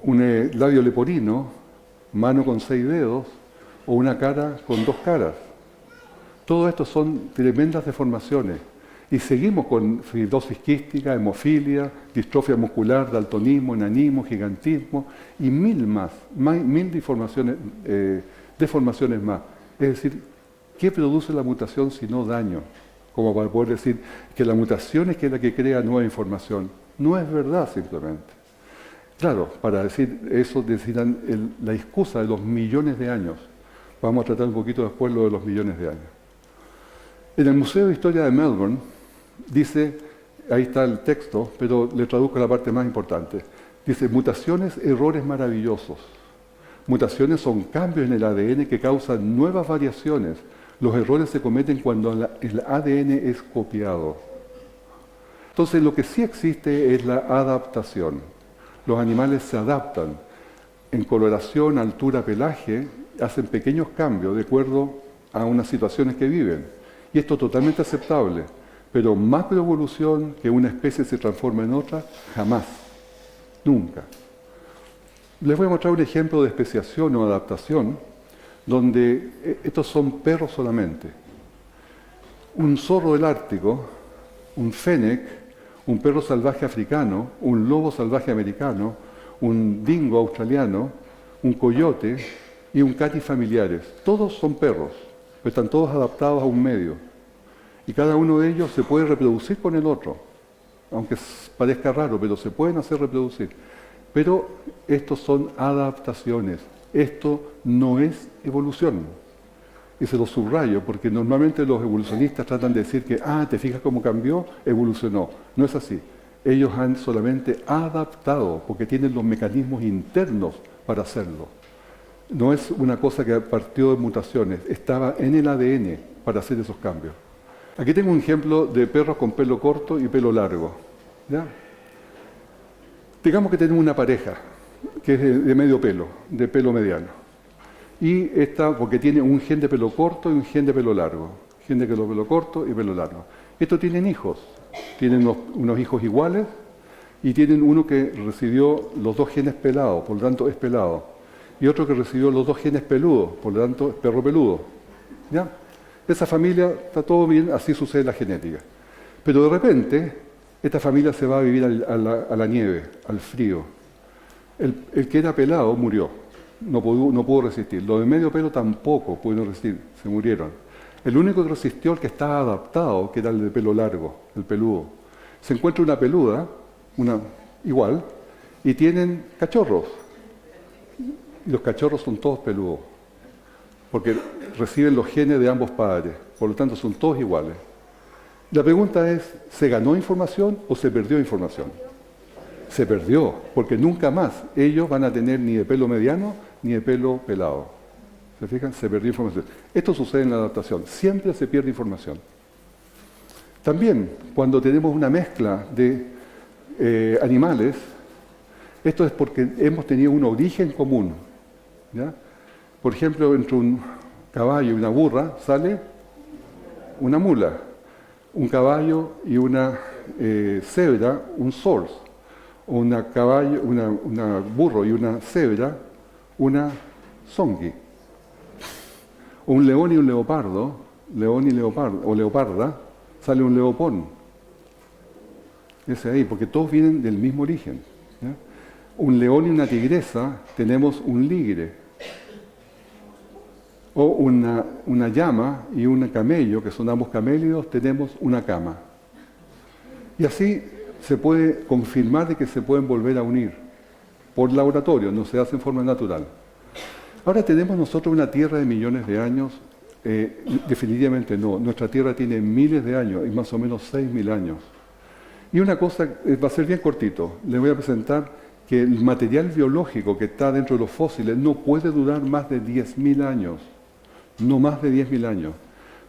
S1: un labio leporino, mano con 6 dedos o una cara con 2 caras. Todo esto son tremendas deformaciones. Y seguimos con fibrosis quística, hemofilia, distrofia muscular, daltonismo, enanismo, gigantismo y 1000 más, 1000 deformaciones más. Es decir, ¿qué produce la mutación si no daño? Como para poder decir que la mutación es la que crea nueva información. No es verdad simplemente. Claro, para decir eso necesitan la excusa de los millones de años. Vamos a tratar un poquito después lo de los millones de años. En el Museo de Historia de Melbourne dice, ahí está el texto, pero le traduzco la parte más importante. Dice, mutaciones, errores maravillosos. Mutaciones son cambios en el ADN que causan nuevas variaciones. Los errores se cometen cuando el ADN es copiado. Entonces, lo que sí existe es la adaptación. Los animales se adaptan. En coloración, altura, pelaje, hacen pequeños cambios de acuerdo a unas situaciones que viven. Y esto es totalmente aceptable. Pero macroevolución, que una especie se transforma en otra, jamás. Nunca. Les voy a mostrar un ejemplo de especiación o adaptación, donde estos son perros solamente. Un zorro del Ártico, un fennec, un perro salvaje africano, un lobo salvaje americano, un dingo australiano, un coyote y un cati familiares. Todos son perros, pero están todos adaptados a un medio. Y cada uno de ellos se puede reproducir con el otro, aunque parezca raro, pero se pueden hacer reproducir. Pero estos son adaptaciones, esto no es evolución. Y se lo subrayo, porque normalmente los evolucionistas tratan de decir que, ¿te fijas cómo cambió? Evolucionó. No es así. Ellos han solamente adaptado, porque tienen los mecanismos internos para hacerlo. No es una cosa que partió de mutaciones, estaba en el ADN para hacer esos cambios. Aquí tengo un ejemplo de perros con pelo corto y pelo largo. ¿Ya? Digamos que tenemos una pareja que es de medio pelo, de pelo mediano. Y esta, porque tiene un gen de pelo corto y un gen de pelo largo. Gen de pelo corto y pelo largo. Estos tienen hijos. Tienen unos hijos iguales y tienen uno que recibió los 2 genes pelados, por lo tanto es pelado. Y otro que recibió los 2 genes peludos, por lo tanto es perro peludo. ¿Ya? Esa familia está todo bien, así sucede en la genética. Pero de repente, esta familia se va a vivir a la nieve, al frío. El que era pelado murió, no pudo resistir. Los de medio pelo tampoco pudieron resistir, se murieron. El único que resistió, el que estaba adaptado, que era el de pelo largo, el peludo. Se encuentra una peluda, una igual, y tienen cachorros. Y los cachorros son todos peludos, porque reciben los genes de ambos padres, por lo tanto son todos iguales. La pregunta es, ¿se ganó información o se perdió información? se perdió, porque nunca más ellos van a tener ni de pelo mediano ni de pelo pelado. ¿Se fijan? Se perdió información. Esto sucede en la adaptación, siempre se pierde información. También, cuando tenemos una mezcla de animales, esto es porque hemos tenido un origen común, ¿ya? Por ejemplo, entre un caballo y una burra sale una mula, un caballo y una cebra, un sorce, o una burro y una cebra, una zongi, un león y un leopardo, o leoparda, sale un leopón. Ese ahí, porque todos vienen del mismo origen, ¿ya? Un león y una tigresa, tenemos un ligre. O una llama y un camello, que son ambos camélidos, tenemos una cama. Y así se puede confirmar de que se pueden volver a unir por laboratorio, no se hace en forma natural. Ahora tenemos nosotros una Tierra de millones de años, definitivamente no. Nuestra Tierra tiene miles de años, y más o menos 6.000 años. Y una cosa, va a ser bien cortito, les voy a presentar que el material biológico que está dentro de los fósiles no puede durar más de 10.000 años, no más de 10.000 años.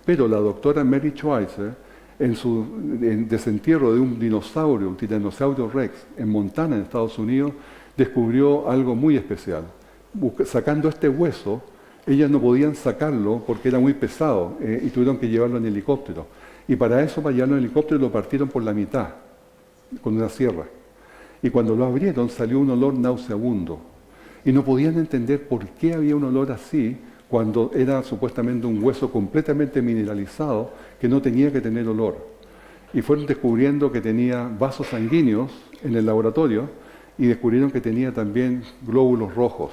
S1: Pero la doctora Mary Schweitzer, en su desentierro de un dinosaurio, un tiranosaurio rex, en Montana, en Estados Unidos, descubrió algo muy especial. Sacando este hueso, ellas no podían sacarlo porque era muy pesado y tuvieron que llevarlo en helicóptero. Y para eso, para llevarlo en helicóptero, lo partieron por la mitad, con una sierra. Y cuando lo abrieron salió un olor nauseabundo. Y no podían entender por qué había un olor así cuando era supuestamente un hueso completamente mineralizado que no tenía que tener olor. Y fueron descubriendo que tenía vasos sanguíneos en el laboratorio y descubrieron que tenía también glóbulos rojos.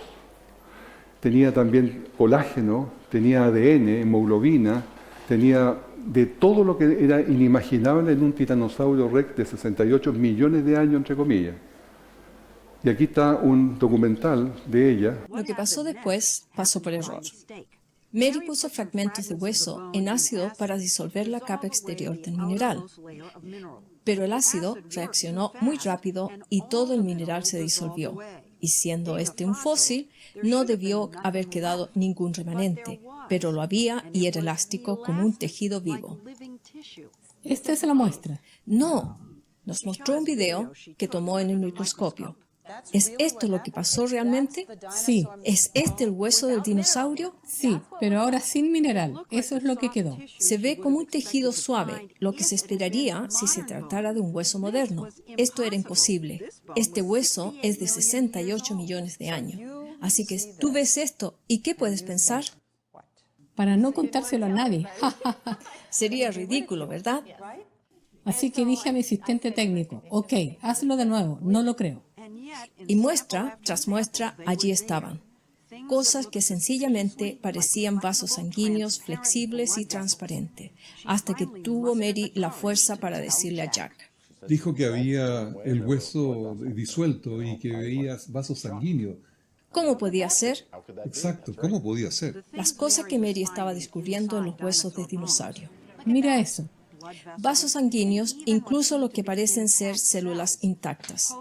S1: Tenía también colágeno, tenía ADN, hemoglobina, tenía de todo lo que era inimaginable en un tiranosaurio rex de 68 millones de años, entre comillas. Y aquí está un documental de ella.
S3: Lo que pasó después pasó por error. Mary puso fragmentos de hueso en ácido para disolver la capa exterior del mineral. Pero el ácido reaccionó muy rápido y todo el mineral se disolvió. Y siendo este un fósil, no debió haber quedado ningún remanente, pero lo había y era elástico como un tejido vivo.
S4: Esta es la muestra.
S3: No, nos mostró un video que tomó en el microscopio. ¿Es esto lo que pasó realmente?
S4: Sí,
S3: ¿Es este el hueso del dinosaurio?
S4: sí, pero ahora sin mineral. Eso es lo que quedó.
S3: Se ve como un tejido suave, lo que se esperaría si se tratara de un hueso moderno. Esto era imposible. Este hueso es de 68 millones de años. Así que tú ves esto, ¿y qué puedes pensar?
S4: Para no contárselo a nadie.
S3: Sería ridículo, ¿verdad?
S4: Así que dije a mi asistente técnico, ok, hazlo de nuevo, no lo creo.
S3: Y muestra tras muestra allí estaban. Cosas que sencillamente parecían vasos sanguíneos flexibles y transparentes, hasta que tuvo Mary la fuerza para decirle a Jack.
S5: Dijo que había el hueso disuelto y que veías vasos sanguíneos.
S3: ¿Cómo podía ser?
S5: Exacto, ¿cómo podía ser?
S3: Las cosas que Mary estaba descubriendo en los huesos de dinosaurio.
S4: Mira eso.
S3: Vasos sanguíneos, incluso lo que parecen ser células intactas.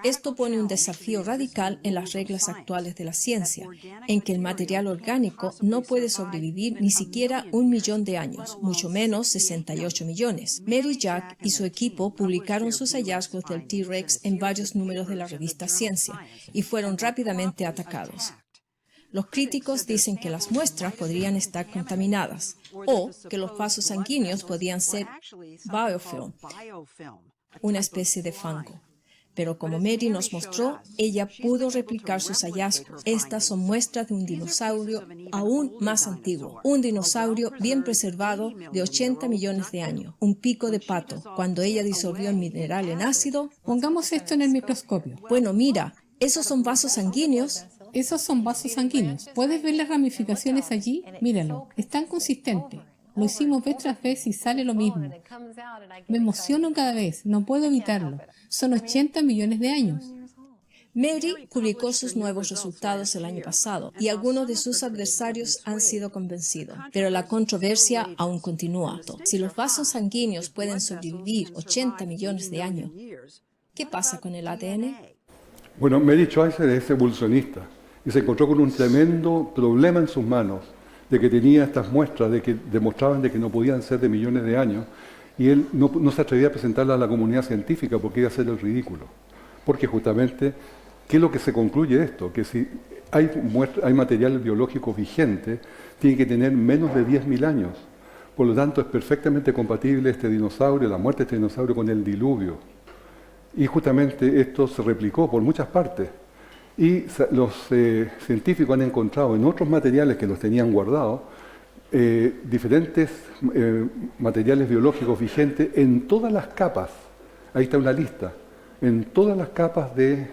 S3: Esto pone un desafío radical en las reglas actuales de la ciencia, en que el material orgánico no puede sobrevivir ni siquiera 1 millón de años, mucho menos 68 millones. Mary Jack y su equipo publicaron sus hallazgos del T-Rex en varios números de la revista Ciencia y fueron rápidamente atacados. Los críticos dicen que las muestras podrían estar contaminadas o que los vasos sanguíneos podían ser biofilm, una especie de fango. Pero como Mary nos mostró, ella pudo replicar sus hallazgos. Estas son muestras de un dinosaurio aún más antiguo, un dinosaurio bien preservado de 80 millones de años, un pico de pato. Cuando ella disolvió el mineral en ácido,
S4: Pongamos esto en el microscopio.
S3: bueno, mira, esos son vasos sanguíneos.
S4: Esos son vasos sanguíneos. ¿Puedes ver las ramificaciones allí? Míralo, están consistentes. Lo hicimos vez tras vez y sale lo mismo. Me emociono cada vez, no puedo evitarlo. Son 80 millones de años.
S3: Mary publicó sus nuevos resultados el año pasado y algunos de sus adversarios han sido convencidos, pero la controversia aún continúa. Si los vasos sanguíneos pueden sobrevivir 80 millones de años, ¿Qué pasa con el ADN?
S1: Bueno, Mary Schweitzer es evolucionista y se encontró con un tremendo problema en sus manos, de que tenía estas muestras de que demostraban de que no podían ser de millones de años, y él no se atrevía a presentarla a la comunidad científica porque iba a ser el ridículo. Porque justamente, ¿qué es lo que se concluye de esto? Que si hay material biológico vigente, tiene que tener menos de 10.000 años. Por lo tanto, es perfectamente compatible este dinosaurio, la muerte de este dinosaurio, con el diluvio. Y justamente esto se replicó por muchas partes. Y los científicos han encontrado en otros materiales que los tenían guardados diferentes materiales biológicos vigentes en todas las capas. Ahí está una lista. En todas las capas de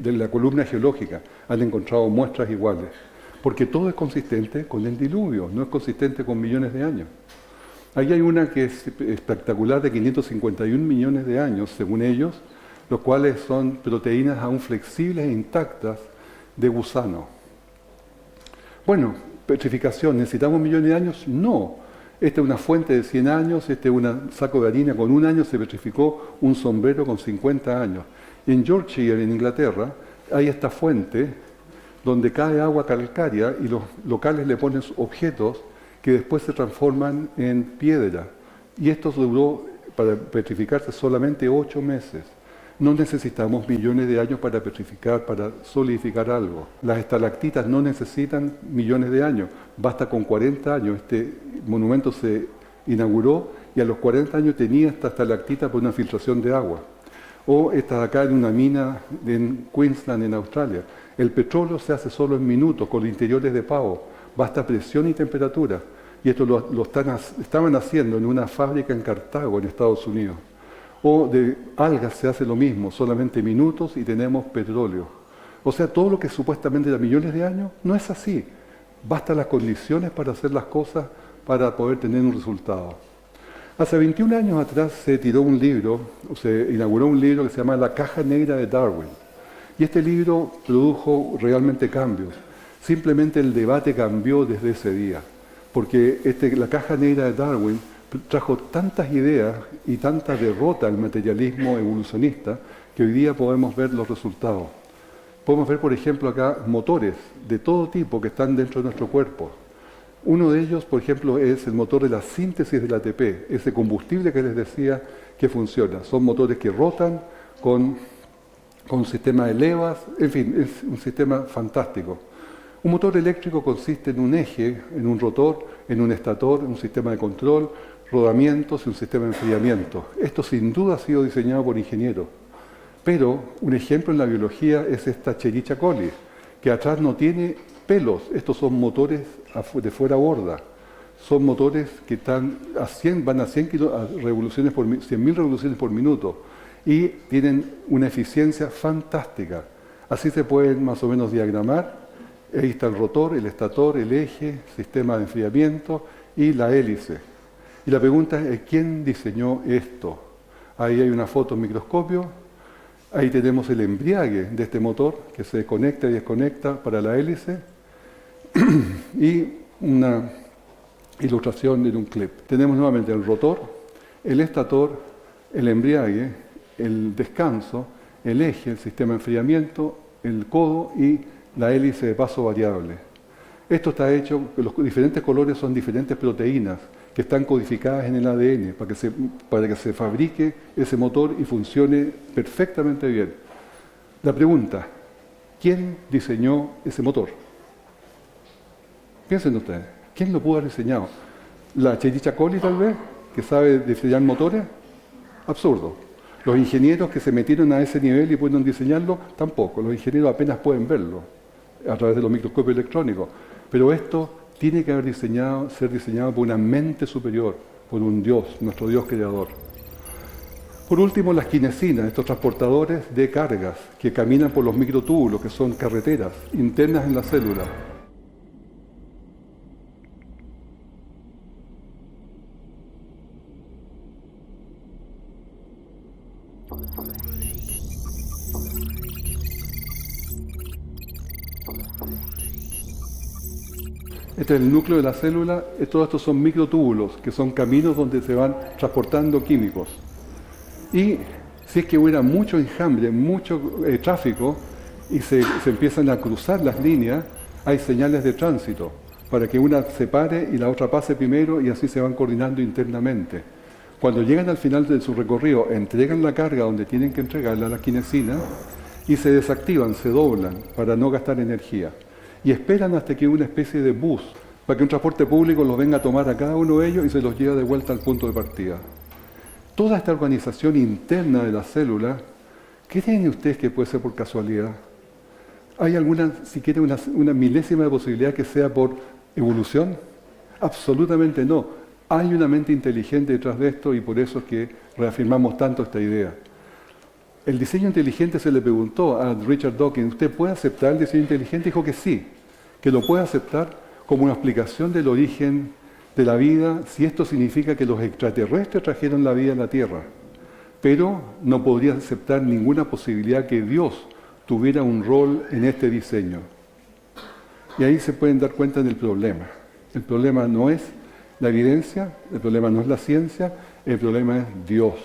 S1: la columna geológica han encontrado muestras iguales. Porque todo es consistente con el diluvio, no es consistente con millones de años. Ahí hay una que es espectacular de 551 millones de años, según ellos, los cuales son proteínas aún flexibles e intactas de gusano. Bueno, petrificación, ¿necesitamos millones de años? No. Esta es una fuente de 100 años, este es un saco de harina, con 1 año se petrificó un sombrero con 50 años. En Yorkshire, en Inglaterra, hay esta fuente donde cae agua calcárea y los locales le ponen objetos que después se transforman en piedra. Y esto duró, para petrificarse, solamente 8 meses. No necesitamos millones de años para petrificar, para solidificar algo. Las estalactitas no necesitan millones de años. Basta con 40 años. Este monumento se inauguró y a los 40 años tenía esta estalactita por una filtración de agua. O esta de acá en una mina en Queensland, en Australia. El petróleo se hace solo en minutos, con interiores de pavo. Basta presión y temperatura. Y esto lo estaban haciendo en una fábrica en Cartago, en Estados Unidos. O de algas se hace lo mismo, solamente minutos y tenemos petróleo. O sea, todo lo que supuestamente era millones de años, no es así. Bastan las condiciones para hacer las cosas para poder tener un resultado. Hace 21 años atrás se tiró un libro, o se inauguró un libro que se llama La Caja Negra de Darwin. Y este libro produjo realmente cambios. Simplemente el debate cambió desde ese día. Porque La Caja Negra de Darwin trajo tantas ideas y tanta derrota al materialismo evolucionista que hoy día podemos ver los resultados. Podemos ver, por ejemplo, acá motores de todo tipo que están dentro de nuestro cuerpo. Uno de ellos, por ejemplo, es el motor de la síntesis del ATP, ese combustible que les decía que funciona. Son motores que rotan con un sistema de levas, en fin, es un sistema fantástico. Un motor eléctrico consiste en un eje, en un rotor, en un estator, en un sistema de control, rodamientos y un sistema de enfriamiento. Esto sin duda ha sido diseñado por ingenieros. Pero un ejemplo en la biología es esta Escherichia coli, que atrás no tiene pelos. Estos son motores de fuera borda. Son motores que van a 100.000 revoluciones por minuto y tienen una eficiencia fantástica. Así se pueden más o menos diagramar. Ahí está el rotor, el estator, el eje, sistema de enfriamiento y la hélice. Y la pregunta es, ¿quién diseñó esto? Ahí hay una foto en microscopio. Ahí tenemos el embriague de este motor que se conecta y desconecta para la hélice. Y una ilustración en un clip. Tenemos nuevamente el rotor, el estator, el embriague, el descanso, el eje, el sistema de enfriamiento, el codo y la hélice de paso variable. Esto está hecho, los diferentes colores son diferentes proteínas que están codificadas en el ADN para que se fabrique ese motor y funcione perfectamente bien. La pregunta, ¿quién diseñó ese motor? Piensen ustedes, ¿quién lo pudo haber diseñado? ¿La Escherichia coli tal vez, que sabe diseñar motores? Absurdo. Los ingenieros que se metieron a ese nivel y pudieron diseñarlo, tampoco. Los ingenieros apenas pueden verlo a través de los microscopios electrónicos. Pero esto tiene que ser diseñado por una mente superior, por un Dios, nuestro Dios creador. Por último, las quinesinas, estos transportadores de cargas que caminan por los microtúbulos, que son carreteras internas en la célula. Este es el núcleo de la célula. Todos estos son microtúbulos, que son caminos donde se van transportando químicos. Y Si es que hubiera mucho enjambre, mucho tráfico y se empiezan a cruzar las líneas, hay señales de tránsito para que una se pare y la otra pase primero y así se van coordinando internamente. Cuando llegan al final de su recorrido, entregan la carga donde tienen que entregarla a la quinesina y se desactivan, se doblan para no gastar energía. Y esperan hasta que una especie de bus, para que un transporte público los venga a tomar a cada uno de ellos y se los lleva de vuelta al punto de partida. Toda esta organización interna de la célula, ¿qué tienen ustedes que puede ser por casualidad? ¿Hay alguna, siquiera una milésima de posibilidad que sea por evolución? Absolutamente no. Hay una mente inteligente detrás de esto y por eso es que reafirmamos tanto esta idea. El diseño inteligente se le preguntó a Richard Dawkins, ¿usted puede aceptar el diseño inteligente? Dijo que sí, que lo puede aceptar como una explicación del origen de la vida, si esto significa que los extraterrestres trajeron la vida a la Tierra. Pero no podría aceptar ninguna posibilidad que Dios tuviera un rol en este diseño. Y ahí se pueden dar cuenta del problema. El problema no es la evidencia, el problema no es la ciencia, el problema es Dios.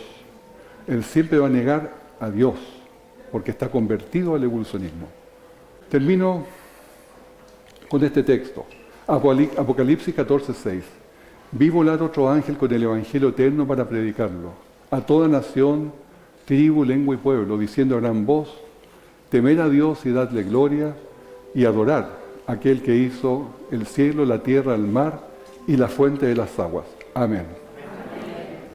S1: Él siempre va a negar a Dios, porque está convertido al evolucionismo. Termino con este texto. Apocalipsis 14:6. Vi volar otro ángel con el Evangelio eterno para predicarlo a toda nación, tribu, lengua y pueblo, diciendo a gran voz, temer a Dios y dadle gloria y adorar a aquel que hizo el cielo, la tierra, el mar y la fuente de las aguas. Amén.